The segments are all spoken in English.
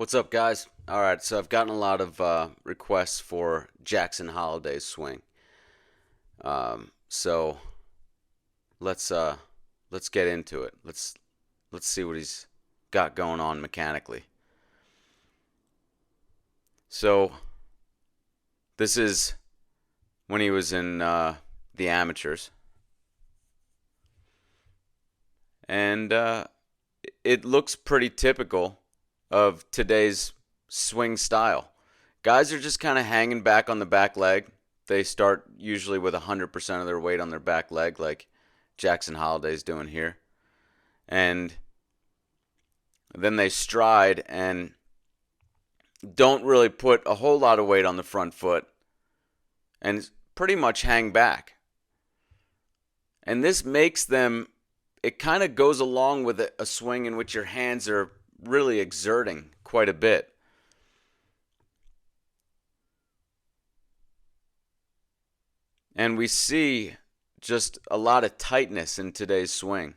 What's up, guys? All right, so I've gotten a lot of requests for Jackson Holliday's swing. So let's uh, let's get into it. Let's see what he's got going on mechanically. So this is when he was in the amateurs, and it looks pretty typical of today's swing style. Guys are just kind of hanging back on the back leg. They start usually with 100% of their weight on their back leg, like Jackson Holliday's doing here. And then they stride and don't really put a whole lot of weight on the front foot and pretty much hang back. And this makes them, it kind of goes along with a swing in which your hands are really exerting quite a bit. And we see just a lot of tightness in today's swing.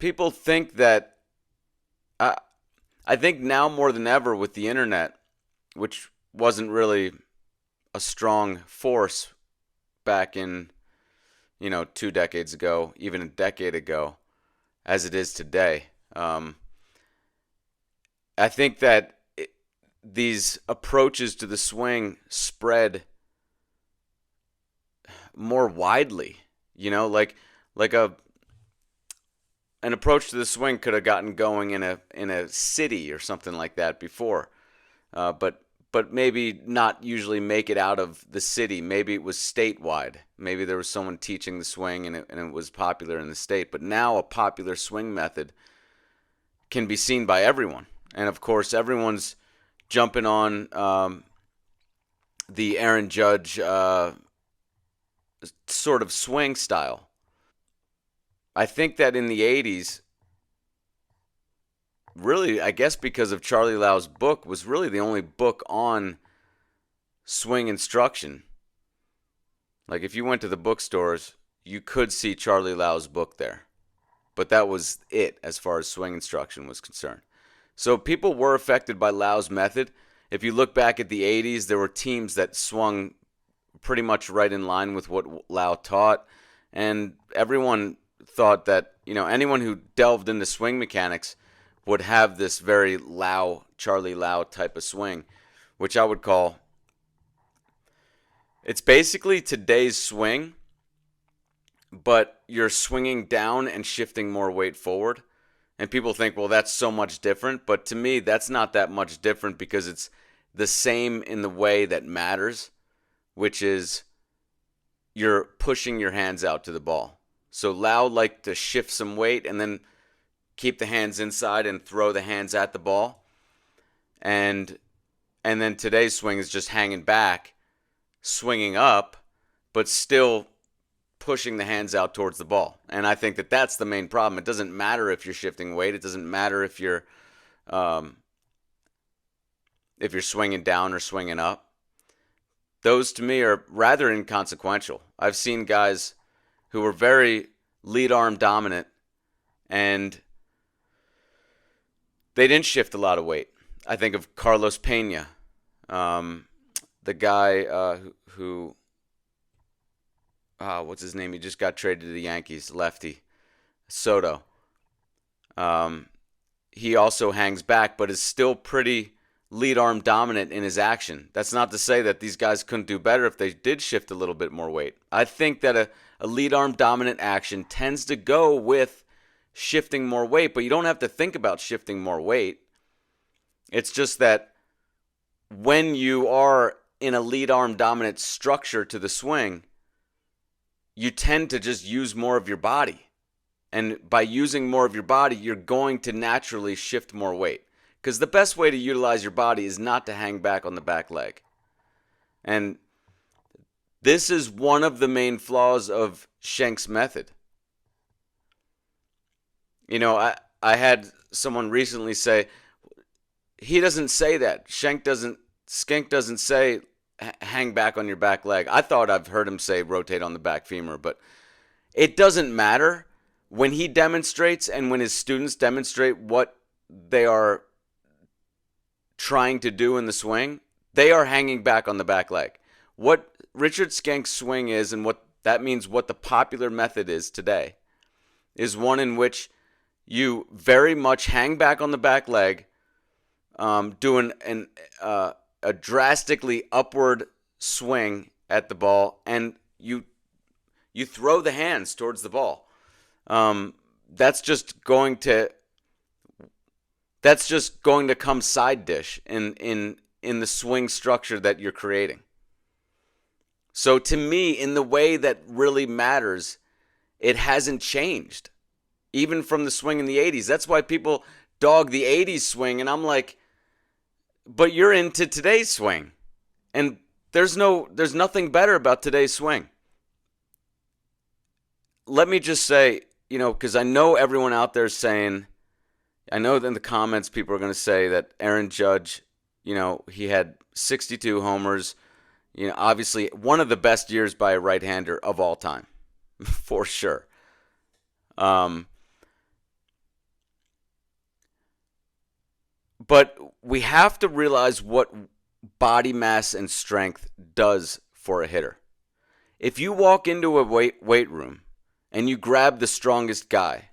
People think that, I, I think now more than ever with the internet, which wasn't really a strong force back in, 2 decades ago, even a decade ago, as it is today. I think that these approaches to the swing spread more widely. Like a an approach to the swing could have gotten going in a city or something like that before, but maybe not usually make it out of the city. Maybe it was statewide. Maybe there was someone teaching the swing and it was popular in the state. But now a popular swing method can be seen by everyone, and of course everyone's jumping on the Aaron Judge sort of swing style. I think that in the 80s, really, I guess because of Charlie Lau's book, was really the only book on swing instruction. Like if you went to the bookstores, you could see Charlie Lau's book there. But that was it as far as swing instruction was concerned. So people were affected by Lau's method. If you look back at the 80s, there were teams that swung pretty much right in line with what Lau taught. And everyone thought that, anyone who delved into swing mechanics would have this very Charlie Lau type of swing, which I would call, it's basically today's swing, but you're swinging down and shifting more weight forward. And people think, well, that's so much different. But to me, that's not that much different because it's the same in the way that matters, which is you're pushing your hands out to the ball. So Lau liked to shift some weight and then keep the hands inside and throw the hands at the ball. And then today's swing is just hanging back, swinging up, but still pushing the hands out towards the ball. And I think that that's the main problem. It doesn't matter if you're shifting weight. It doesn't matter if you're swinging down or swinging up. Those to me are rather inconsequential. I've seen guys who were very lead arm dominant and they didn't shift a lot of weight. I think of Carlos Pena, the guy who what's his name? He just got traded to the Yankees, lefty, Soto. He also hangs back, but is still pretty lead arm dominant in his action. That's not to say that these guys couldn't do better if they did shift a little bit more weight. I think that a lead arm dominant action tends to go with shifting more weight, but you don't have to think about shifting more weight. It's just that when you are in a lead arm dominant structure to the swing, you tend to just use more of your body. And by using more of your body, you're going to naturally shift more weight. Because the best way to utilize your body is not to hang back on the back leg. And this is one of the main flaws of Schenk's method. I had someone recently say, he doesn't say that. Schenk doesn't say hang back on your back leg. I thought I've heard him say rotate on the back femur, but it doesn't matter. When he demonstrates and when his students demonstrate what they are trying to do in the swing, they are hanging back on the back leg. What Richard Skenk's swing is, and what that means, what the popular method is today, is one in which you very much hang back on the back leg, doing a drastically upward swing at the ball, and you throw the hands towards the ball. That's just going to come side dish in the swing structure that you're creating. So to me, in the way that really matters, it hasn't changed, even from the swing in the 80s. That's why people dog the 80s swing, and I'm like, but you're into today's swing. And there's nothing better about today's swing. Let me just say, because I know everyone out there is saying, I know in the comments people are going to say that Aaron Judge, he had 62 homers, obviously one of the best years by a right-hander of all time, for sure. But we have to realize what body mass and strength does for a hitter. If you walk into a weight room and you grab the strongest guy,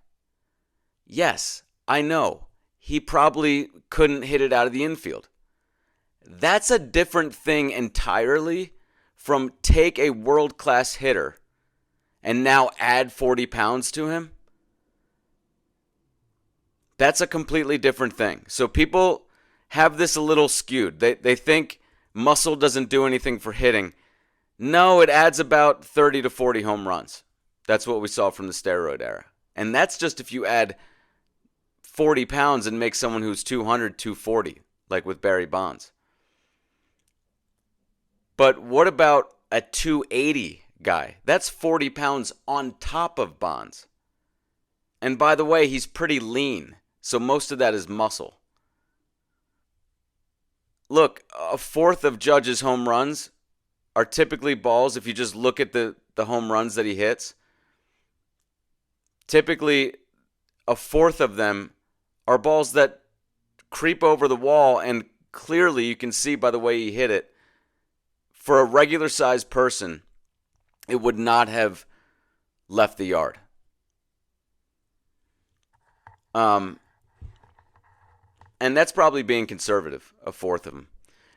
yes, I know, he probably couldn't hit it out of the infield. That's a different thing entirely from take a world-class hitter and now add 40 pounds to him. That's a completely different thing. So people have this a little skewed. They think muscle doesn't do anything for hitting. No, it adds about 30 to 40 home runs. That's what we saw from the steroid era. And that's just if you add 40 pounds and make someone who's 200, 240, like with Barry Bonds. But what about a 280 guy? That's 40 pounds on top of Bonds. And by the way, he's pretty lean, so most of that is muscle. Look, a fourth of Judge's home runs are typically balls. If you just look at the home runs that he hits, typically a fourth of them are balls that creep over the wall, and clearly you can see by the way he hit it, for a regular-sized person, it would not have left the yard. And that's probably being conservative, a fourth of them.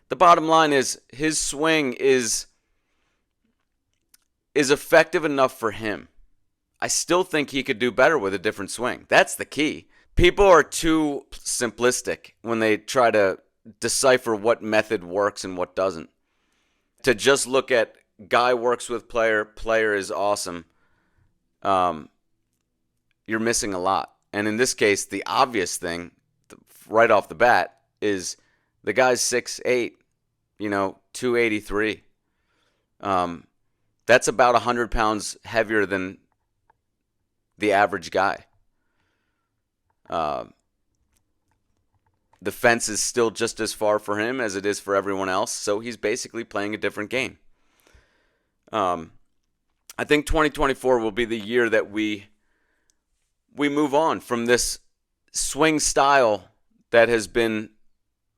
The bottom line is his swing is effective enough for him. I still think he could do better with a different swing. That's the key. People are too simplistic when they try to decipher what method works and what doesn't. To just look at guy works with player, player is awesome, you're missing a lot. And in this case, the obvious thing, right off the bat, is the guy's 6'8", 283. That's about 100 pounds heavier than the average guy. The fence is still just as far for him as it is for everyone else, so he's basically playing a different game. I think 2024 will be the year that we move on from this swing style that has been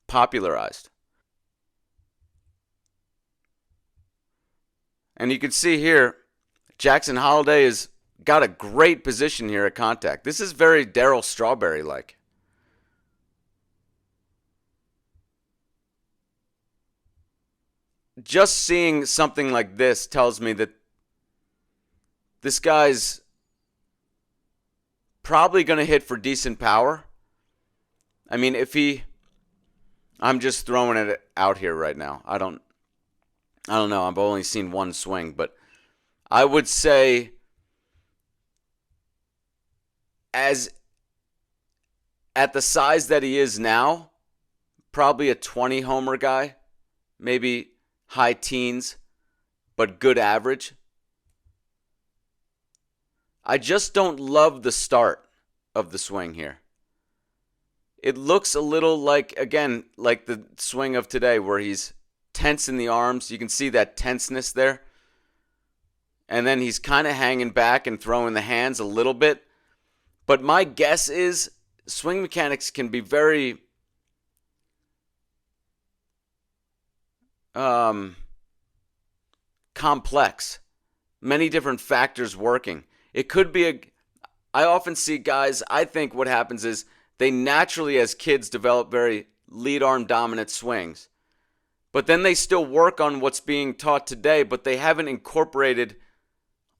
popularized. And you can see here, Jackson Holliday has got a great position here at contact. This is very Darryl Strawberry-like. Just seeing something like this tells me that this guy's probably going to hit for decent power. I mean, I'm just throwing it out here right now. I don't know. I've only seen one swing, but I would say as at the size that he is now, probably a 20 homer guy, maybe high teens, but good average. I just don't love the start of the swing here. It looks a little like, again, like the swing of today where he's tense in the arms. You can see that tenseness there. And then he's kind of hanging back and throwing the hands a little bit. But my guess is swing mechanics can be very complex. Many different factors working. It could be I often see guys, I think what happens is they naturally, as kids, develop very lead arm dominant swings. But then they still work on what's being taught today, but they haven't incorporated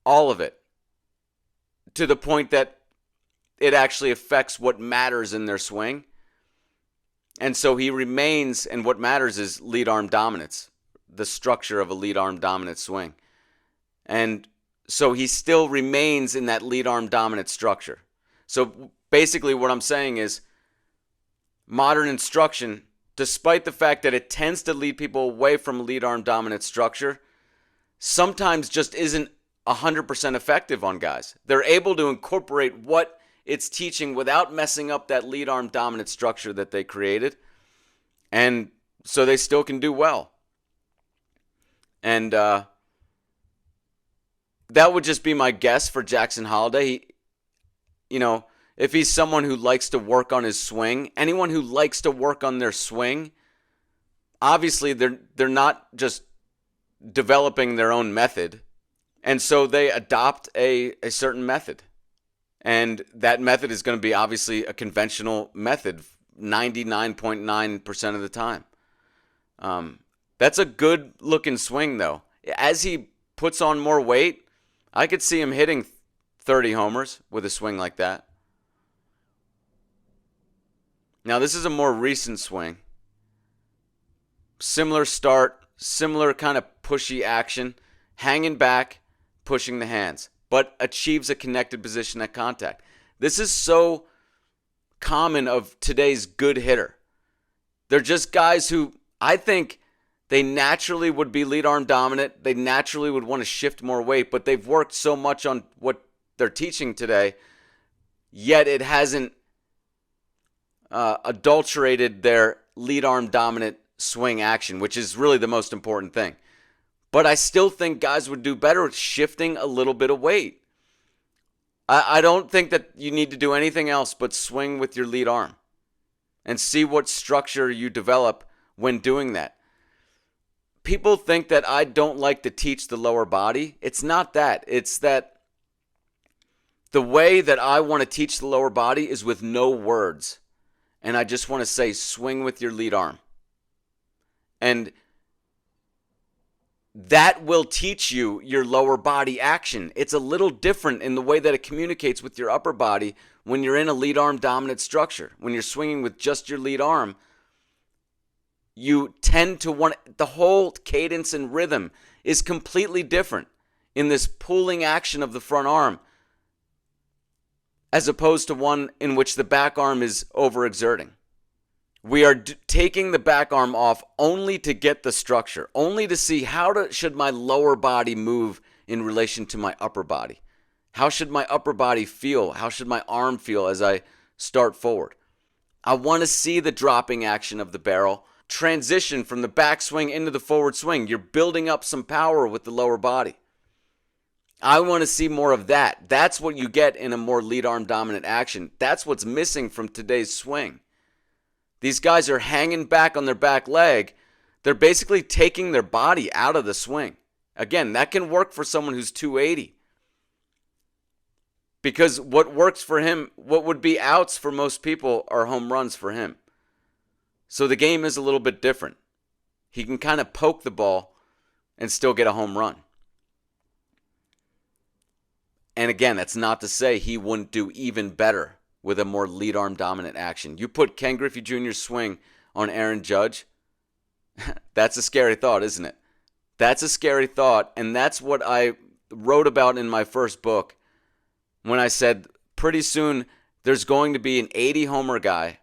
all of it to the point that it actually affects what matters in their swing. And so he remains, and what matters is lead arm dominance, the structure of a lead arm dominant swing. And so he still remains in that lead arm dominant structure. So basically what I'm saying is modern instruction, despite the fact that it tends to lead people away from lead arm dominant structure, sometimes just isn't 100% effective on guys. They're able to incorporate what it's teaching without messing up that lead arm dominant structure that they created. And so they still can do well. And that would just be my guess for Jackson Holliday. If he's someone who likes to work on his swing, anyone who likes to work on their swing, obviously they're not just developing their own method. And so they adopt a certain method. And that method is going to be obviously a conventional method 99.9% of the time. That's a good looking swing though. As he puts on more weight, I could see him hitting 30 homers with a swing like that. Now, this is a more recent swing. Similar start, similar kind of pushy action, hanging back, pushing the hands, but achieves a connected position at contact. This is so common of today's good hitter. They're just guys who I think they naturally would be lead arm dominant. They naturally would want to shift more weight, but they've worked so much on what they're teaching today, yet it hasn't adulterated their lead arm dominant swing action, which is really the most important thing. But I still think guys would do better with shifting a little bit of weight. I don't think that you need to do anything else but swing with your lead arm and see what structure you develop when doing that. People think that I don't like to teach the lower body. It's not that. It's that the way that I want to teach the lower body is with no words. And I just want to say, swing with your lead arm. And that will teach you your lower body action. It's a little different in the way that it communicates with your upper body when you're in a lead arm dominant structure. When you're swinging with just your lead arm, you tend to want, the whole cadence and rhythm is completely different in this pulling action of the front arm as opposed to one in which the back arm is overexerting. We are taking the back arm off only to get the structure, only to see should my lower body move in relation to my upper body. How should my upper body feel? How should my arm feel as I start forward? I want to see the dropping action of the barrel transition from the backswing into the forward swing. You're building up some power with the lower body. I want to see more of that. That's what you get in a more lead arm dominant action. That's what's missing from today's swing. These guys are hanging back on their back leg. They're basically taking their body out of the swing. Again, that can work for someone who's 280. Because what works for him, what would be outs for most people are home runs for him. So the game is a little bit different. He can kind of poke the ball and still get a home run. And again, that's not to say he wouldn't do even better with a more lead arm dominant action. You put Ken Griffey Jr.'s swing on Aaron Judge, that's a scary thought, isn't it? That's a scary thought, and that's what I wrote about in my first book when I said pretty soon there's going to be an 80 homer guy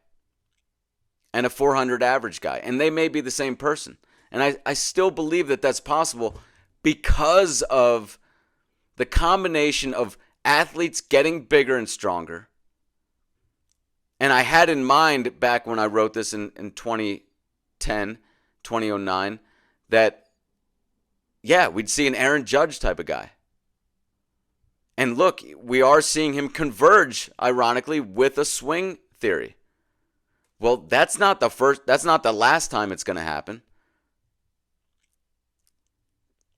and a 400 average guy, and they may be the same person. And I still believe that that's possible because of the combination of athletes getting bigger and stronger. And I had in mind back when I wrote this in 2010, 2009, that, yeah, we'd see an Aaron Judge type of guy. And look, we are seeing him converge, ironically, with a swing theory. Well, that's not the last time it's going to happen.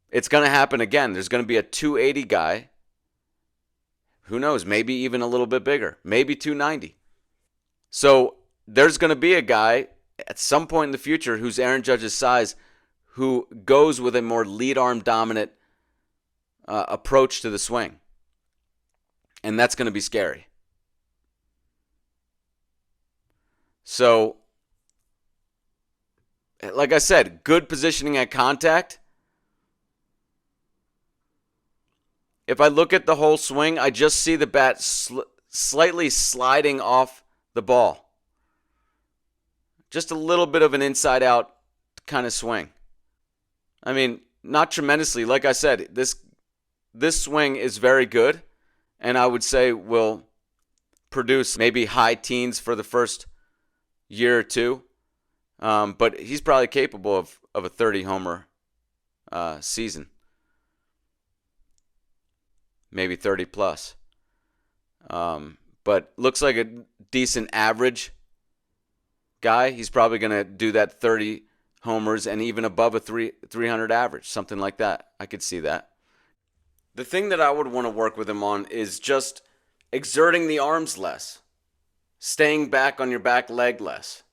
It's going to happen again. There's going to be a 280 guy. Who knows? Maybe even a little bit bigger. Maybe 290. So there's going to be a guy at some point in the future who's Aaron Judge's size who goes with a more lead arm dominant approach to the swing. And that's going to be scary. So, like I said, good positioning at contact. If I look at the whole swing, I just see the bat slightly sliding off the ball. Just a little bit of an inside-out kind of swing. I mean, not tremendously. Like I said, this swing is very good, and I would say will produce maybe high teens for the first year or two. But he's probably capable of a 30-homer season. Maybe 30 plus. But looks like a decent average guy. He's probably going to do that 30 homers and even above a 300 average, something like that. I could see that. The thing that I would want to work with him on is just exerting the arms less, staying back on your back leg less.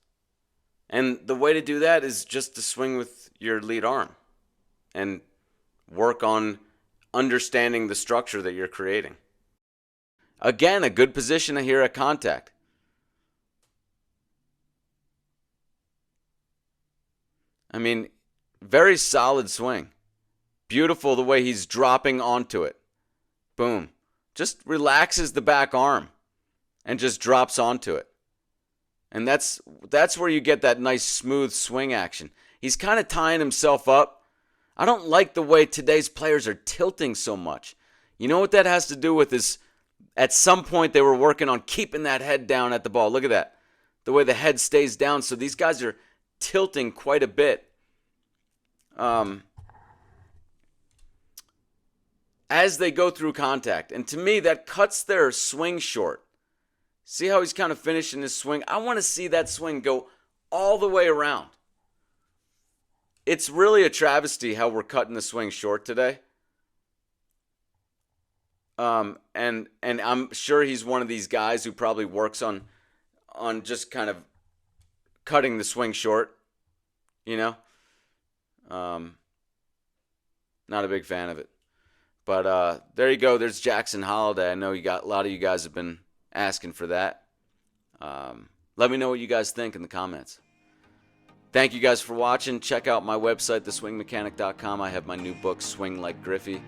And the way to do that is just to swing with your lead arm and work on understanding the structure that you're creating. Again, a good position here at contact. I mean, very solid swing. Beautiful the way he's dropping onto it. Boom. Just relaxes the back arm and just drops onto it. And that's where you get that nice smooth swing action. He's kind of tying himself up. I don't like the way today's players are tilting so much. You know what that has to do with is at some point they were working on keeping that head down at the ball. Look at that. The way the head stays down. So these guys are tilting quite a bit. As they go through contact. And to me, that cuts their swing short. See how he's kind of finishing his swing? I want to see that swing go all the way around. It's really a travesty how we're cutting the swing short today. And I'm sure he's one of these guys who probably works on just kind of cutting the swing short, you know? Not a big fan of it. But there you go. There's Jackson Holliday. I know a lot of you guys have been asking for that. Let me know what you guys think in the comments. Thank you guys for watching. Check out my website, theswingmechanic.com. I have my new book, Swing Like Griffey.